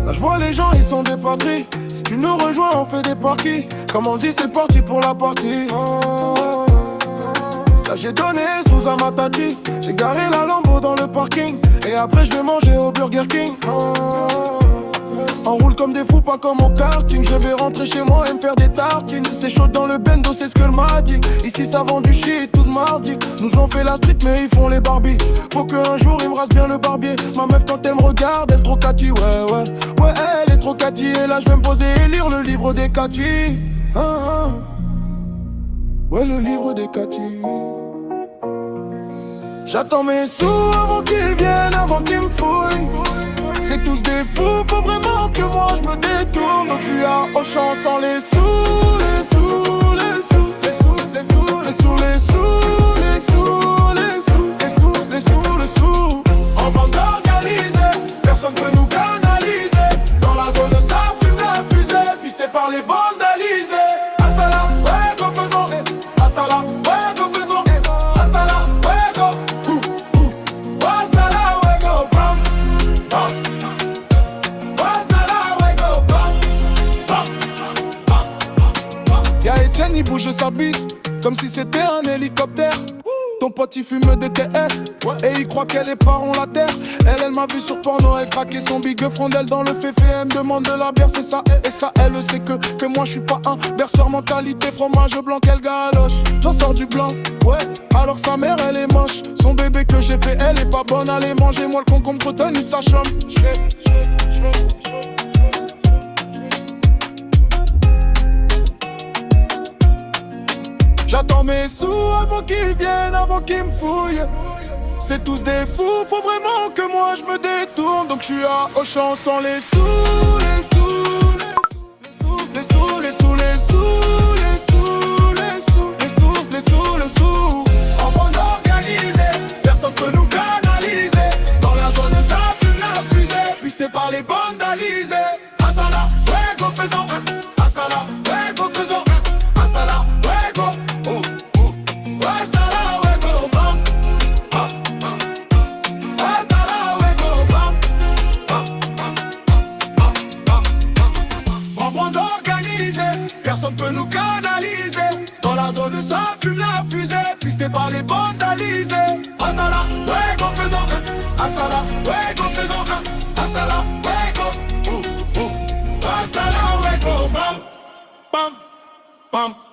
Là je vois les gens ils sont dépatris. Si tu nous rejoins on fait des parties. Comme on dit c'est parti pour la partie. Là j'ai donné sous un matati. J'ai garé la Lambo dans le parking. Et après je vais manger au Burger King. On roule comme des fous, pas comme au karting. Je vais rentrer chez moi et me faire des tartines. C'est chaud dans le bendo, c'est ce que le m'a dit. Ici ça vend du shit, tous mardi. Nous on fait la street mais ils font les Barbies. Faut qu'un jour ils me rassent bien le barbier. Ma meuf quand elle me regarde, elle trop cathy, ouais. Ouais elle est trop cathy. Et là je vais me poser et lire le livre des cathy. Ouais le livre des cathy. J'attends mes sous avant qu'ils viennent, avant qu'ils me fouillent. C'est tous des fous, faut vraiment que moi je me détourne. Donc je suis à Auchan sans les sous, les sous, les sous, les sous, les sous, les sous, les sous, les sous, les sous, les sous, les sous, les sous. En bande organisée, personne peut nous canaliser. Dans la zone ça fume la fusée, pisté par les vandalisés. Hasta la luego faisons, hasta la luego faisons, hasta la luego, hasta la luego, bam, bam. Y'a Etienne, il bouge sa bite comme si c'était un hélicoptère. Ton pote il fume des TF et il croit qu'elle est parent la terre. Elle m'a vu sur porno, elle craquait son big frondelle dans le féfé. Elle me demande de la bière, c'est ça et ça. Elle sait que moi je suis pas un berceur mentalité fromage blanc qu'elle galoche. J'en sors du blanc, ouais, alors sa mère elle est moche. Son bébé que j'ai fait, elle est pas bonne à aller manger. Moi le concombre tonique de sa chambre. J'attends mes sous avant qu'ils viennent, avant qu'ils me fouillent. C'est tous des fous, faut vraiment que moi je me détourne. Donc je suis à Auchan sans les sous, les sous, les sous, les sous, les sous, les sous, les sous, les sous, les sous, les sous, les sous. En bande organisée, personne peut nous canaliser. Dans la zone ça fume la fusée, pisté par les vandalisés. Hasta la luego faisons, hasta la luego faisons, hasta la luego. Hasta la luego, bam, hasta la luego, bam, en bande organisée, personne peut nous canaliser. Dans la zone ça fume la fusée, pisté par les vandalisés. Hasta la luego faisons, hasta la luego faisons, hasta la luego, hasta la luego, bam, bam, bam.